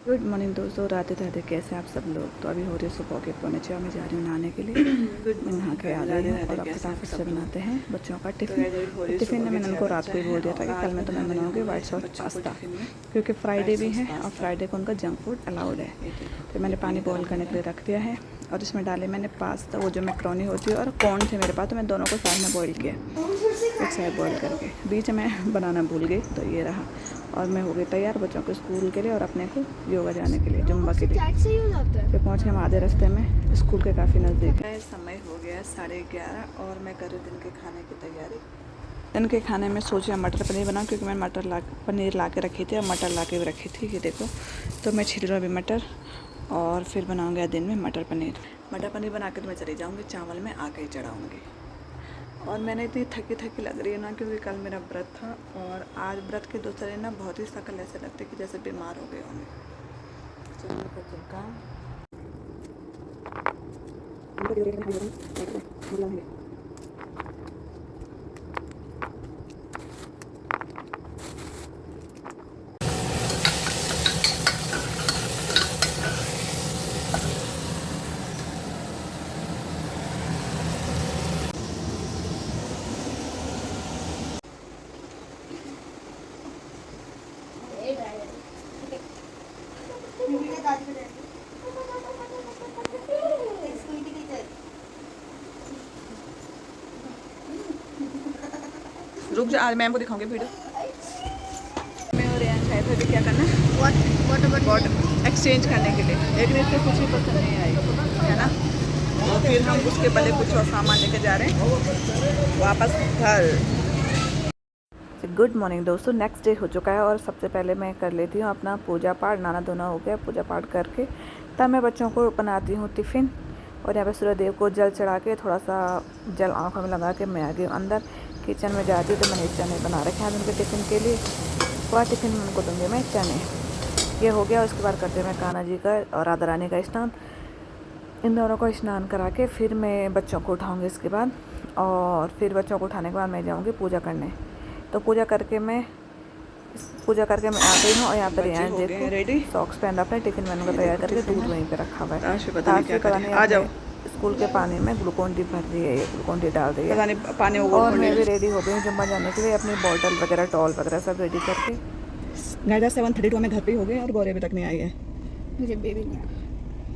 Good morning दोस्तों, राधे राधे। कैसे आप सब लोग। तो अभी हो रही है सुबह के 4:45। मैं जा रही हूँ नहाने के लिए। मैं नहा के आ गई हूँ और अब फटाफट से बनाते हैं बच्चों का टिफ़िन। तो टिफ़िन में मैंने उनको रात को ही बोल दिया था कि कल मैं तुम्हें बनाऊँगी वाइट सॉस पास्ता, क्योंकि फ्राइडे भी है और फ्राइडे को उनका जंक फूड अलाउड है। तो मैंने पानी बॉईल करने के लिए रख दिया है और इसमें डाले मैंने पास्ता, वो जो मैक्रोनी होती है, और कॉर्न थे मेरे पास, तो मैं दोनों को साथ में बॉईल किया, एक साइड बॉईल करके। बीच में बनाना भूल गई तो ये रहा। और मैं हो गई तैयार बच्चों के स्कूल के लिए और अपने को योगा जाने के लिए, जुम्बा के लिए। फिर पहुँचे हम आधे रास्ते में, स्कूल के काफ़ी नज़दीक है। समय हो गया 11:30 और मैं कर रही दिन के खाने की तैयारी। दिन के खाने में सोचा मटर पनीर बनाऊँ, क्योंकि मैंने पनीर ला के रखी थी और मटर ला के भी रखी थी, ये देखो। तो मैं छील रही हूँ अभी मटर और फिर बनाऊँगी दिन में मटर पनीर बना के तो मैं चली जाऊँगी, चावल में आके ही चढ़ाऊँगी। और मैंने इतनी थकी लग रही है ना, क्योंकि कल मेरा व्रत था और आज व्रत के दूसरे ना बहुत ही शकल ऐसे लगते कि जैसे बीमार हो गए होंगे। चलो मैं करती हूँ काम। रुक जा, आज मैम को दिखाऊंगी वीडियो। मैं और यहाँ शायद अभी क्या करना है, वाटर एक्सचेंज करने के लिए, लेकिन इससे कुछ भी पसंद नहीं आई है ना। तो फिर हम उसके पहले कुछ और सामान लेके जा रहे हैं वापस घर। गुड मॉर्निंग दोस्तों, नेक्स्ट डे हो चुका है और सबसे पहले मैं कर लेती हूँ अपना पूजा पाठ। नहाना धोना हो गया, पूजा पाठ करके तब मैं बच्चों को बनाती हूँ टिफ़िन। और यहाँ पे सूर्यदेव को जल चढ़ा के थोड़ा सा जल आँखों में लगा के मैं आ गई अंदर। किचन में जाती हूँ तो मैंने चने बना रखे हैं उनके टिफ़िन के लिए। वह टिफ़िन में उनको दूँगी मैं चने। ये हो गया। उसके बाद करते हैं मैं कान्हा जी का और राधा रानी का स्नान। इन दोनों को स्नान करा के फिर मैं बच्चों को उठाऊँगी इसके बाद। और फिर बच्चों को उठाने के बाद मैं जाऊँगी पूजा करने। तो पूजा करके मैं आ गई हूँ और यहाँ पर यहाँ देखो रेडी सॉक्स पहन अपने टिफ़िन में उनका तैयार करके दूध वहीं पे रखा हुआ है। पता नहीं आ जाओ। स्कूल के पानी में ग्लूकोन डी भर रही है, ये ग्लूकोन डी डाल रही है पानी। और मैं भी रेडी हो गई हूँ जुम्मा जाने के लिए, अपनी बॉटल वगैरह टॉल वगैरह सब रेडी करके। गाइस 7:32 में घर पे ही हो गए और गौरी अभी तक नहीं आई है। मुझे बेबी नहीं,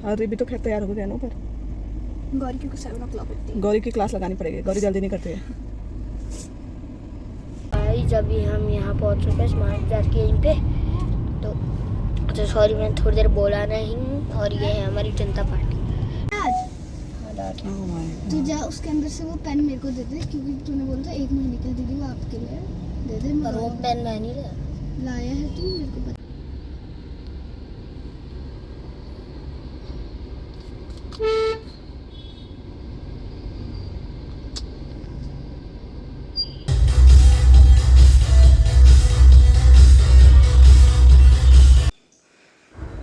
और बेबी तो खैर तैयार हो गया ना। पर गौरी की 7 o'clock होती है, गौरी की क्लास लगानी पड़ेगी, गौरी जल्दी नहीं करती है। जब भी हम यहाँ पहुँच चुके हैं स्मार्ट बाजार के यहीं पे, तो सॉरी मैंने थोड़ी देर बोला नहीं। और ये है हमारी जनता पार्टी। तू जा उसके अंदर से वो पेन मेरे को दे दे, क्योंकि तूने बोला था 1 महीने के लिए दीदी वो आपके लिए दे दे। पर वो पेन मैं नहीं लाया है तू, मेरे को बता।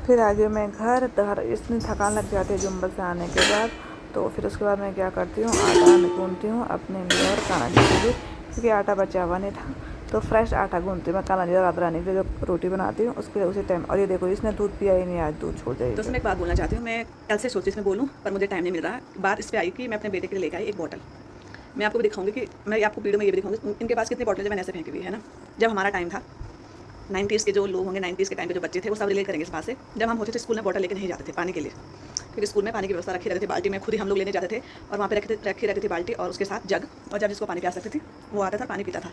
फिर आगे मैं घर इतनी थकान लग जाती है जुम्बा से आने के बाद। तो फिर उसके बाद मैं क्या करती हूँ, आटा मैं गूंथती हूँ अपने लिए और कान्हा जी के लिए, क्योंकि आटा बचा हुआ नहीं था। तो फ्रेश आटा गूंथती हूँ मैं कान्हा जी और राधा रानी के लिए जो रोटी बनाती हूँ उसके लिए उसी टाइम। और ये देखो इसने दूध पिया ही नहीं, आज दूध छोड़ जाएगी। तो मैं एक बात बोलना चाहती हूँ। मैं कल से सोचती इसमें बोलूँ पर मुझे टाइम नहीं मिल रहा। बात इस पर आई कि मैं अपने बेटे के लिए लेकर आई एक बॉटल। मैं आपको भी दिखाऊंगी कि मैं आपको वीडियो में ये भी दिखाऊंगी इनके पास कितनी बॉटल मैंने ऐसे फेंकी हुई है ना। जब हमारा टाइम था 90s के जो लोग होंगे, 90s के टाइम पे जो बच्चे थे वो सब रिलेट करेंगे इस बात से। जब हम होते थे स्कूल में बॉटल लेके नहीं जाते थे पानी के लिए, क्योंकि स्कूल में पानी की व्यवस्था रखी रहती थी बाल्टी में, खुद ही हम लोग लेने जाते थे और वहाँ पे रखी रहती थी बाल्टी और उसके साथ जग। और जब जिसको पानी प्यास लगती थी वो आता था पानी पीता था।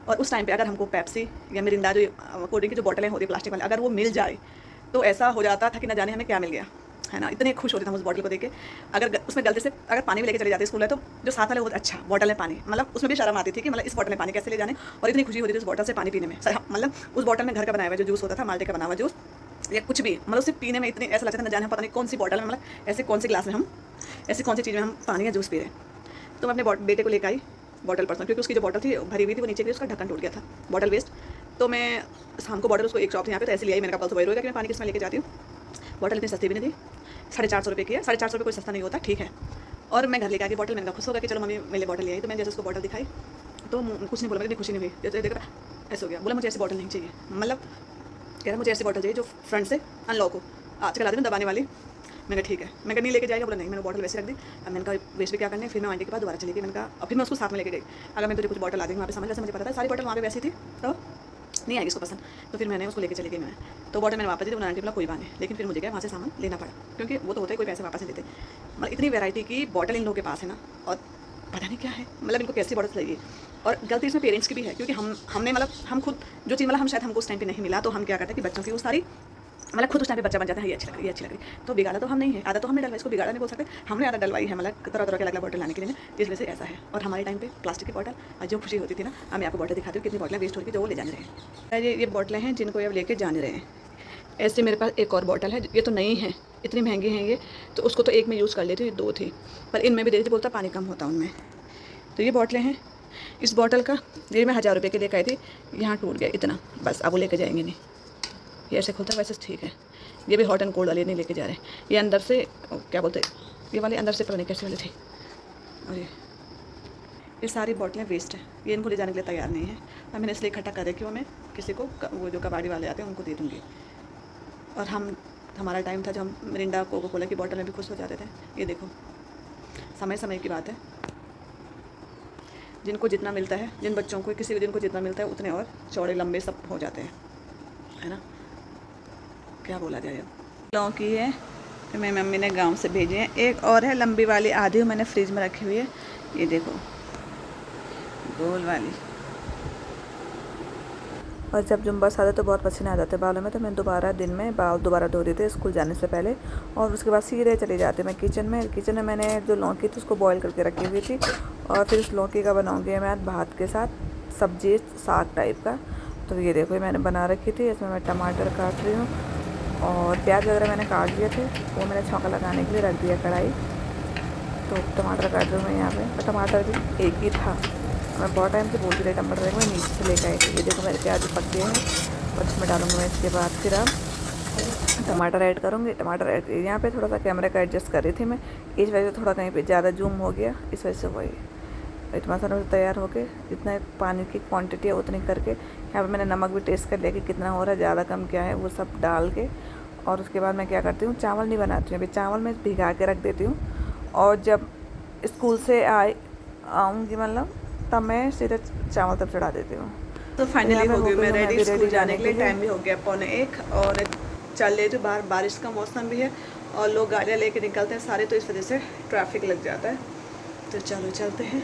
और उस टाइम पे अगर हमको पेप्सी या मिरिंडा जो कोल्ड ड्रिंक की जो बॉटलें होती है प्लास्टिक वाली, अगर वो मिल जाए तो ऐसा हो जाता था कि न जाने हमें क्या मिल गया है ना। इतने खुश होते थे हम उस बॉटल को देख के। अगर उसमें गलती से अगर पानी भी लेके चले जाते स्कूल में, तो जो साथ वाले बहुत अच्छा बॉटल में पानी, मतलब उसमें भी शर्म आती थी कि मतलब इस बॉटल में पानी कैसे ले जाने। और इतनी खुशी होती थी उस बॉटल से पानी पीने में। मतलब उस बॉटल में घर का बनाया हुआ जो जूस होता था, माल्टे का बना हुआ जूस या कुछ भी, मतलब उसे पीने में इतनी ऐसा लगता था न जाने हम पता नहीं कौन सी बॉटल में, मतलब ऐसे कौन सी ग्लास में हम ऐसी कौन सी चीज़ में हम पानी या जूस पी रहे हैं। तो मैं अपने बेटे को लेकर आई बॉटल पर्सन, क्योंकि उसकी जो बॉटल थी भरी हुई थी वो नीचे की उसका ढक्कन टूट गया था, बॉटल वेस्ट। तो मैं शाम को बॉटल उसको एक शॉप थी यहाँ पे, तो ऐसे ले आई। मैंने कहा पल सुबह रोएगा कि मैं पानी किसमें लेके जाती हूँ। बॉटल इतनी सस्ती भी नहीं थी, 450 रुपये की है। 450 रुपये कोई सस्ता नहीं होता, ठीक है। और मैं घर लेके आ गई बॉटल। मैंने कहा खुश होगा कि चलो मम्मी मेरे बॉटल ले आई। तो मैंने जैसे उसको बॉटल दिखाई तो कुछ नहीं बोला, मेरी खुशी नहीं हुई। जैसे देखा ऐसे हो गया, बोला मुझे ऐसी बॉटल नहीं चाहिए। मतलब कह रहा मुझे ऐसी बॉटल चाहिए जो फ्रंट से अनलॉक हो, आजकल आती है दबाने वाली। मैंने ठीक है, मैं कहा नहीं लेके जाएगा, बोला नहीं। मैंने बॉटल वैसे रख दी। अब मैंने कहा वेस्ट भी क्या करने, फिर मैं आंटी के पास दोबारा चली गई। मैंने कहा और फिर मैं उसको साथ में लेके गई, अगर मैं तुझे कुछ बॉटल ला देंगे वहाँ पे, समझ जैसे मुझे पता था सारी बॉटल वहाँ पे वैसी थी तो नहीं आएगी उसको पसंद। तो फिर मैंने उसको लेके चली गई मैं, तो बॉटल मैंने वापस दी। तो आंटी बोला कोई बात नहीं, लेकिन फिर मुझे क्या वहाँ से सामान लेना पड़ा, क्योंकि वो तो होता है कोई पैसे वापस नहीं देते। मतलब इतनी वैरायटी की बॉटल इन लोगों के पास है ना, और पता नहीं क्या है, मतलब इनको कैसी बॉटल चाहिए। और गलती इसमें पेरेंट्स की भी है, क्योंकि हमने मतलब हम खुद जो चीज़ मतलब हम शायद हमको उस टाइम पे नहीं मिला, तो हम क्या करते हैं कि बच्चों की वो सारी मतलब खुद उस टाइम पे बच्चा बन जाता है, ये अच्छी लग रही है, ये अच्छी लग रही है। तो बिगाड़ा तो हम नहीं है, आदत तो हमने डलवाई, इसको बिगाड़ा नहीं बोल सकते, हमने आदत डलवाई है मतलब तरह तरह के अलग अलग बॉटल लाने के लिए, जिस वजह से ऐसा है। और हमारे टाइम पे प्लास्टिक की बॉटल, और जो खुशी होती थी ना, मैं आपको बॉटल दिखाती हूँ कितनी बॉटलें वेस्ट हो रही जो वो ले जाने रहे हैं। ये बॉटलें हैं जिनको अब लेके जाने रहे हैं। ऐसे मेरे पास एक और बॉटल है, ये तो नहीं है, इतनी महंगी हैं ये, तो उसको तो एक में यूज़ कर लेती हूँ, 2 थी, पर इनमें भी दे देती, बोलता पानी कम होता उनमें। तो ये बॉटलें हैं। इस बॉटल का ये मैं 1000 रुपये के लेकर आई थी, यहाँ टूट गया इतना, बस अब वो लेके जाएंगे नहीं। ये ऐसे खुलता है, वैसे ठीक है। ये भी हॉट एंड कोल्ड वाले नहीं लेके जा रहे हैं, ये अंदर से क्या बोलते हैं, ये वाले अंदर से पता नहीं कैसे वाले थे। और ये सारी बॉटलें वेस्ट हैं, ये इनको ले जाने के लिए तैयार नहीं है। और मैंने इसलिए इकट्ठा कर रखी हूँ, मैं किसी को वो जो कबाड़ी वाले आते हैं उनको दे दूँगी। और हमारा टाइम था जब हम मिरिंडा कोको कोला की बॉटल में भी खुश हो जाते थे। ये देखो समय समय की बात है, जिनको जितना मिलता है, जिन बच्चों को किसी को जिनको जितना मिलता है उतने और चौड़े लंबे सब हो जाते हैं, है ना, क्या बोला जाए। अब लौकी है, मेरी मम्मी ने गांव से भेजी है। एक और है लंबी वाली, आधी मैंने फ्रिज में रखी हुई है, ये देखो गोल वाली। और जब जुम्बस आते तो बहुत पसीने आ जाते बालों में, तो मैं दिन में बाल दोबारा धो देते स्कूल जाने से पहले, और उसके बाद सीधे चले जाते मैं किचन में मैंने जो लौकी थी उसको बॉईल करके रखी हुई थी, और फिर उस लौकी का बनाऊंगी मैं आज भात के साथ सब्जी, साग टाइप का। तो ये देखो मैंने बना रखी थी, इसमें मैं टमाटर काट रही हूँ और प्याज वगैरह मैंने काट दिए थे, वो मैंने छौंका लगाने के लिए रख दिया कढ़ाई। तो टमाटर काट रही हूँ मैं यहाँ पे, और टमाटर भी एक ही था, मैं बहुत टाइम से बोलती रही टमाटर मैं नीचे से लेकर आई थी। ये देखो मेरे प्याज पक गए हैं, और इसमें डालूंगी मैं इसके बाद फिर अब टमाटर ऐड करूँगी। टमाटर ऐड यहाँ पे थोड़ा सा कैमरे का एडजस्ट कर रही थी मैं, इस वजह से थोड़ा कहीं पे ज़्यादा जूम हो गया, इस वजह से वही इतना सारा तैयार होके जितना पानी की क्वांटिटी है उतनी करके, यहाँ पे मैंने नमक भी टेस्ट कर लिया कि कितना हो रहा है, ज़्यादा कम क्या है, वो सब डाल के। और उसके बाद मैं क्या करती हूँ, चावल नहीं बनाती हूँ अभी, चावल मैं भिगा के रख देती हूँ, और जब स्कूल से आऊँगी मतलब तब मैं सीधे चावल तब चढ़ा देती हूँ। तो फाइनली हो गई मैं रेडी स्कूल जाने के लिए, टाइम भी हो गया 1:15, और चल रही थी बाहर, बारिश का मौसम भी है और लोग गाड़ियाँ लेके निकलते हैं सारे, तो इस वजह से ट्रैफिक लग जाता है। तो चलो चलते हैं।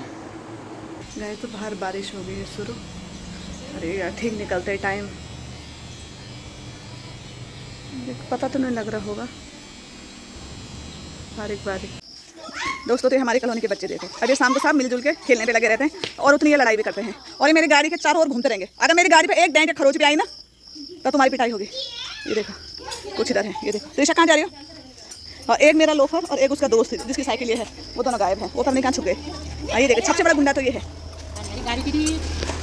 गए तो बाहर बारिश हो गई है शुरू, अरे यार ठीक निकलते टाइम, पता तो नहीं लग रहा होगा, बारीक बारीक। दोस्तों तो हमारी कॉलोनी के बच्चे देखो, अभी शाम को सब मिलजुल के खेलने पे लगे रहते हैं, और उतनी ये लड़ाई भी करते हैं, और ये मेरी गाड़ी के चारों ओर घूमते रहेंगे। अगर मेरी गाड़ी पे एक डेंट खरोच भी आई ना तो तुम्हारी पिटाई होगी। ये देखो कुछ इधर है, ये देखो त्रिशा कहाँ जा रही हो, और एक मेरा लोफर और एक उसका दोस्त जिसकी साइकिल ये है, वो दोनों गायब है, वो पता नहीं कहाँ छुप गए। ये देखो सबसे बड़ा गुंडा तो ये है।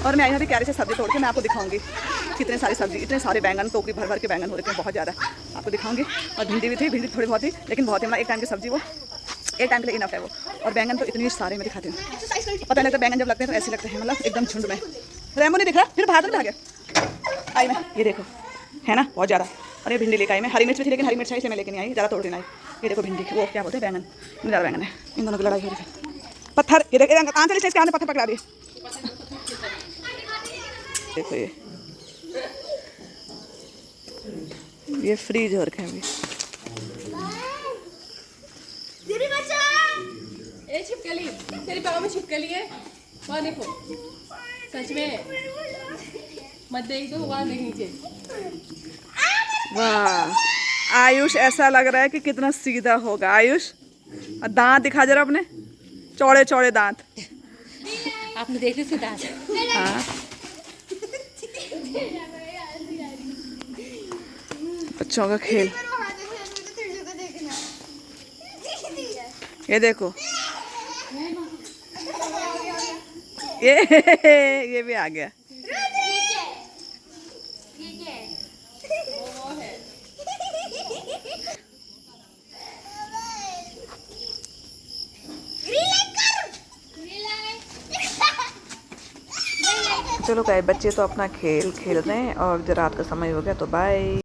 और मैं यहाँ भी क्यारे से सब्जी तोड़ के मैं आपको दिखाऊंगी कितने सारी सब्जी, इतने सारे बैंगन, टोकरी भर भर के बैंगन हो रखे हैं बहुत ज़्यादा, आपको दिखाऊंगी। और भिंडी भी थी, भिंडी थोड़ी बहुत थी लेकिन बहुत ही, मतलब एक टाइम की सब्जी, वो एक टाइम के लिए इनफ है वो। और बैंगन तो इतने सारे मैं दिखाती हूँ, पता नहीं लगता बैंगन जब लगते हैं तो ऐसे लगते हैं, मतलब एकदम झुंड में। रेमो नहीं दिख रहा, फिर बाहर भाग गया। आई मैं, ये देखो है ना बहुत ज़्यादा। और ये भिंडी लेकर आई मैं, हरी मिर्च भी थी लेकिन हरी मिर्च है इसलिए मैं लेके नहीं आई, ज़्यादा तोड़ देना आई। ये देखो भिंडी, वो क्या बोलते हैं बैंगन, ज़्यादा बैंगन है, इन दोनों की लड़ाई हो रही है। पत्थर, ये देखो कहाँ चले इसके हाथ में पत्थर पकड़ा दिए। देखो ये फ्रीज हो रखा है अभी। छिपकली तेरे पाँव में छिपकली है, वहाँ देखो, सच में मत देख दो, वहाँ देख नीचे। वाह आयुष, ऐसा लग रहा है कि कितना सीधा होगा आयुष। दांत दिखा जरा अपने, चौड़े चौड़े दांत। आपने देख ली दांत? हाँ बच्चों का खेल। ये देखो ये भी आ गया। चलो गाइस, बच्चे तो अपना खेल खेल रहे हैं और रात का समय हो गया, तो बाय।